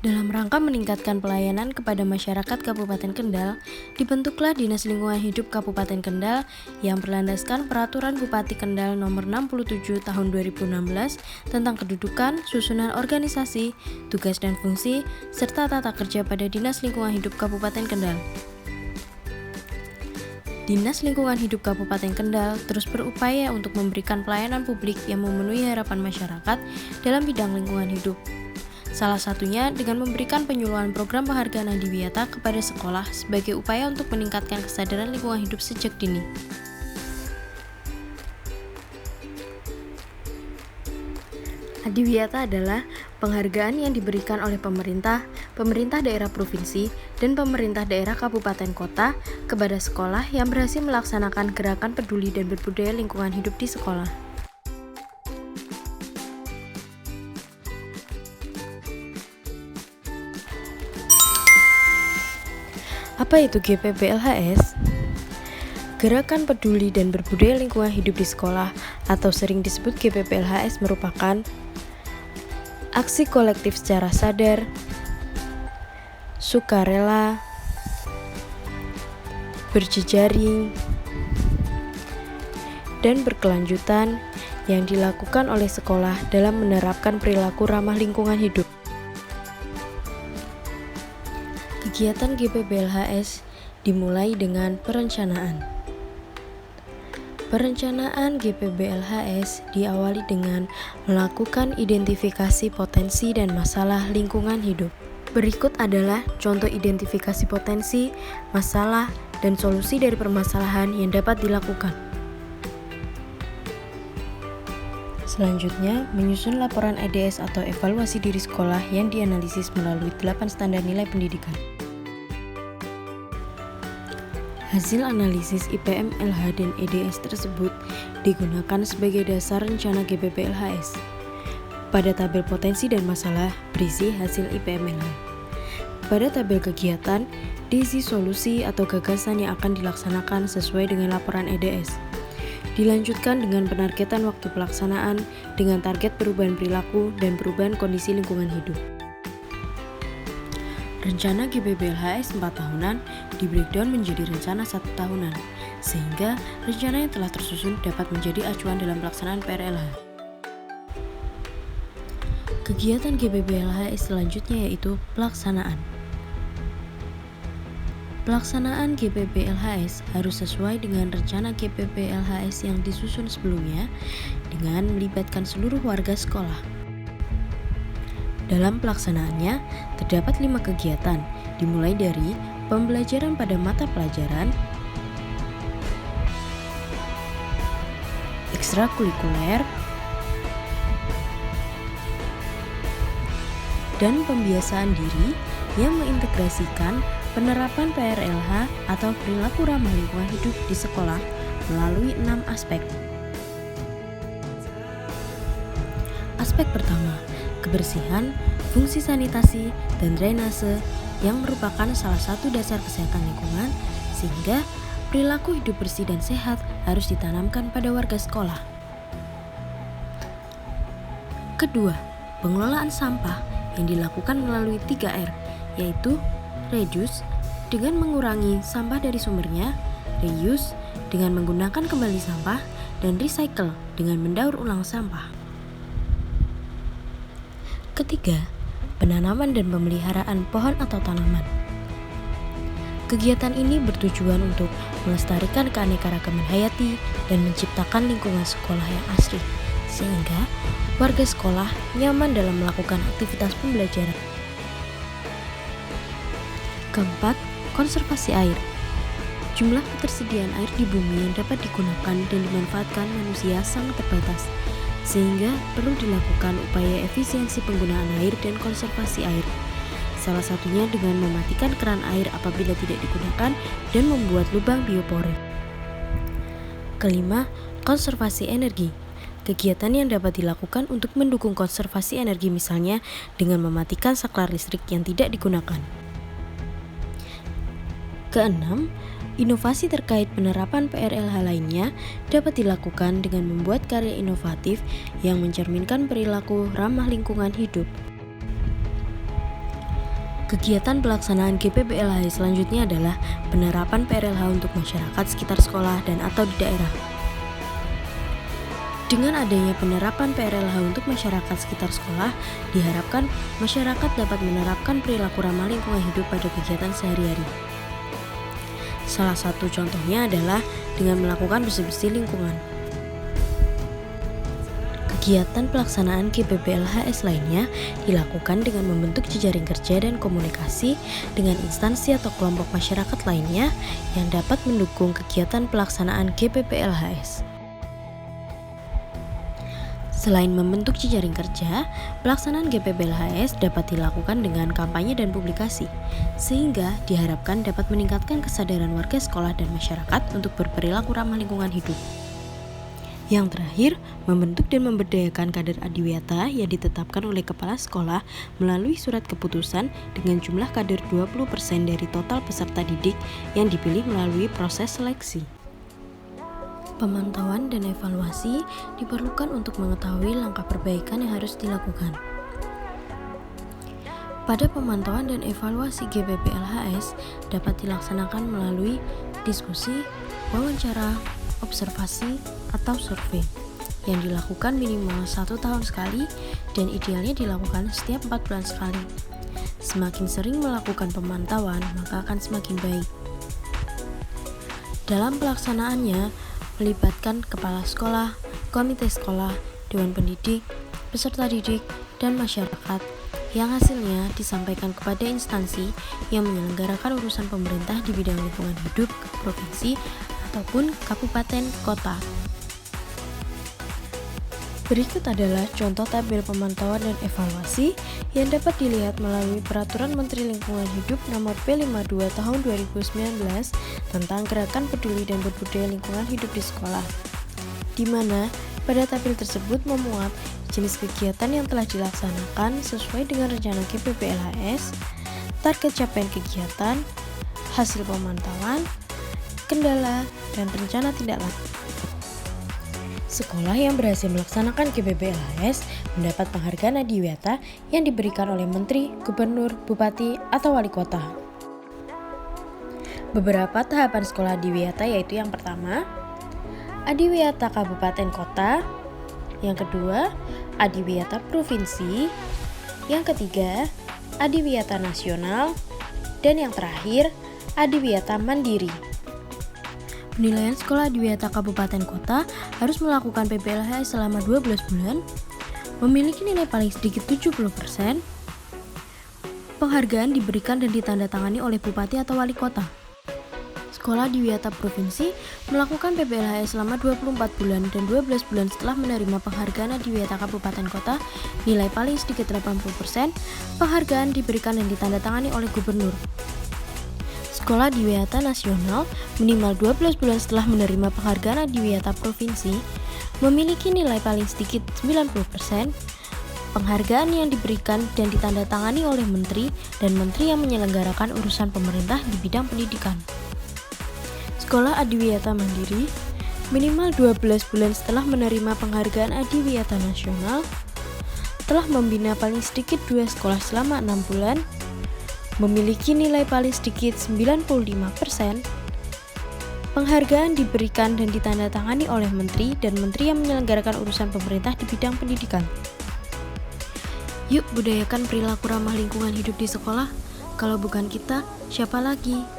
Dalam rangka meningkatkan pelayanan kepada masyarakat Kabupaten Kendal, dibentuklah Dinas Lingkungan Hidup Kabupaten Kendal yang berlandaskan Peraturan Bupati Kendal Nomor 67 Tahun 2016 tentang kedudukan, susunan organisasi, tugas dan fungsi, serta tata kerja pada Dinas Lingkungan Hidup Kabupaten Kendal. Dinas Lingkungan Hidup Kabupaten Kendal terus berupaya untuk memberikan pelayanan publik yang memenuhi harapan masyarakat dalam bidang lingkungan hidup. Salah satunya dengan memberikan penyuluhan program penghargaan Adiwiyata kepada sekolah sebagai upaya untuk meningkatkan kesadaran lingkungan hidup sejak dini. Adiwiyata adalah penghargaan yang diberikan oleh pemerintah daerah provinsi, dan pemerintah daerah kabupaten kota kepada sekolah yang berhasil melaksanakan gerakan peduli dan berbudaya lingkungan hidup di sekolah. Apa itu GPBLHS? Gerakan Peduli dan Berbudaya Lingkungan Hidup di Sekolah atau sering disebut GPBLHS merupakan aksi kolektif secara sadar, sukarela, berjejaring, dan berkelanjutan yang dilakukan oleh sekolah dalam menerapkan perilaku ramah lingkungan hidup. Kegiatan GPBLHS dimulai dengan perencanaan. Perencanaan GPBLHS diawali dengan melakukan identifikasi potensi dan masalah lingkungan hidup. Berikut adalah contoh identifikasi potensi, masalah, dan solusi dari permasalahan yang dapat dilakukan. Selanjutnya, menyusun laporan EDS atau evaluasi diri sekolah yang dianalisis melalui 8 standar nilai pendidikan. Hasil analisis IPM, LH, dan EDS tersebut digunakan sebagai dasar rencana GPBLHS. Pada tabel potensi dan masalah berisi hasil IPM, LH. Pada tabel kegiatan diisi solusi atau gagasan yang akan dilaksanakan sesuai dengan laporan EDS. Dilanjutkan dengan penargetan waktu pelaksanaan dengan target perubahan perilaku dan perubahan kondisi lingkungan hidup. Rencana GPBLHS 4 tahunan di-breakdown menjadi rencana 1 tahunan, sehingga rencana yang telah tersusun dapat menjadi acuan dalam pelaksanaan PRLH. Kegiatan GPBLHS selanjutnya yaitu pelaksanaan. Pelaksanaan GPBLHS harus sesuai dengan rencana GPBLHS yang disusun sebelumnya dengan melibatkan seluruh warga sekolah. Dalam pelaksanaannya, terdapat 5 kegiatan, dimulai dari pembelajaran pada mata pelajaran, ekstrakurikuler, dan pembiasaan diri yang mengintegrasikan penerapan PRLH atau perilaku ramah lingkungan hidup di sekolah melalui 6 aspek. Aspek pertama, kebersihan, fungsi sanitasi, dan drainase yang merupakan salah satu dasar kesehatan lingkungan, sehingga perilaku hidup bersih dan sehat harus ditanamkan pada warga sekolah. Kedua, pengelolaan sampah yang dilakukan melalui 3R, yaitu reduce dengan mengurangi sampah dari sumbernya, reuse dengan menggunakan kembali sampah, dan recycle dengan mendaur ulang sampah. Ketiga, penanaman dan pemeliharaan pohon atau tanaman. Kegiatan ini bertujuan untuk melestarikan keanekaragaman hayati dan menciptakan lingkungan sekolah yang asri, sehingga warga sekolah nyaman dalam melakukan aktivitas pembelajaran. Keempat, konservasi air. Jumlah ketersediaan air di bumi yang dapat digunakan dan dimanfaatkan manusia sangat terbatas, sehingga perlu dilakukan upaya efisiensi penggunaan air dan konservasi air. Salah satunya dengan mematikan keran air apabila tidak digunakan dan membuat lubang biopori. Kelima, konservasi energi. Kegiatan yang dapat dilakukan untuk mendukung konservasi energi misalnya dengan mematikan saklar listrik yang tidak digunakan. Keenam, inovasi terkait penerapan PRLH lainnya dapat dilakukan dengan membuat karya inovatif yang mencerminkan perilaku ramah lingkungan hidup. Kegiatan pelaksanaan GPPLH selanjutnya adalah penerapan PRLH untuk masyarakat sekitar sekolah dan atau di daerah. Dengan adanya penerapan PRLH untuk masyarakat sekitar sekolah, diharapkan masyarakat dapat menerapkan perilaku ramah lingkungan hidup pada kegiatan sehari-hari. Salah satu contohnya adalah dengan melakukan bersih-bersih lingkungan. Kegiatan pelaksanaan GPPLHS lainnya dilakukan dengan membentuk jejaring kerja dan komunikasi dengan instansi atau kelompok masyarakat lainnya yang dapat mendukung kegiatan pelaksanaan GPPLHS. Selain membentuk jejaring kerja, pelaksanaan GPPLHS dapat dilakukan dengan kampanye dan publikasi, sehingga diharapkan dapat meningkatkan kesadaran warga sekolah dan masyarakat untuk berperilaku ramah lingkungan hidup. Yang terakhir, membentuk dan memberdayakan kader adiwiyata yang ditetapkan oleh kepala sekolah melalui surat keputusan dengan jumlah kader 20% dari total peserta didik yang dipilih melalui proses seleksi. Pemantauan dan evaluasi diperlukan untuk mengetahui langkah perbaikan yang harus dilakukan. Pada pemantauan dan evaluasi GPPLHS dapat dilaksanakan melalui diskusi, wawancara, observasi, atau survei yang dilakukan minimal 1 tahun sekali dan idealnya dilakukan setiap 4 bulan sekali. Semakin sering melakukan pemantauan, maka akan semakin baik. Dalam pelaksanaannya, melibatkan kepala sekolah, komite sekolah, dewan pendidik, peserta didik, dan masyarakat yang hasilnya disampaikan kepada instansi yang menyelenggarakan urusan pemerintah di bidang lingkungan hidup ke provinsi ataupun kabupaten kota. Berikut adalah contoh tabel pemantauan dan evaluasi yang dapat dilihat melalui Peraturan Menteri Lingkungan Hidup Nomor P52 Tahun 2019 tentang Gerakan Peduli dan Berbudaya Lingkungan Hidup di Sekolah, di mana pada tabel tersebut memuat jenis kegiatan yang telah dilaksanakan sesuai dengan rencana GPPLHS, target capaian kegiatan, hasil pemantauan, kendala, dan rencana tindak lanjut. Sekolah yang berhasil melaksanakan GPPLHS mendapat penghargaan adiwiyata yang diberikan oleh Menteri, Gubernur, Bupati, atau Wali Kota. Beberapa tahapan sekolah adiwiyata yaitu yang pertama, adiwiyata Kabupaten Kota, yang kedua, adiwiyata Provinsi, yang ketiga, adiwiyata Nasional, dan yang terakhir, adiwiyata Mandiri. Penilaian sekolah adiwiyata Kabupaten Kota harus melakukan PPLHS selama 12 bulan, memiliki nilai paling sedikit 70%, penghargaan diberikan dan ditandatangani oleh Bupati atau Wali Kota. Sekolah adiwiyata Provinsi melakukan PPLHS selama 24 bulan dan 12 bulan setelah menerima penghargaan adiwiyata Kabupaten Kota, nilai paling sedikit 80%, penghargaan diberikan dan ditandatangani oleh Gubernur. Sekolah adiwiyata nasional minimal 12 bulan setelah menerima penghargaan adiwiyata provinsi, memiliki nilai paling sedikit 90%, penghargaan yang diberikan dan ditandatangani oleh Menteri dan Menteri yang menyelenggarakan urusan pemerintah di bidang pendidikan. Sekolah adiwiyata mandiri minimal 12 bulan setelah menerima penghargaan adiwiyata nasional, telah membina paling sedikit 2 sekolah selama 6 bulan, memiliki nilai paling sedikit 95%, penghargaan diberikan dan ditandatangani oleh Menteri dan Menteri yang menyelenggarakan urusan pemerintah di bidang pendidikan. Yuk budayakan perilaku ramah lingkungan hidup di sekolah. Kalau bukan kita, siapa lagi?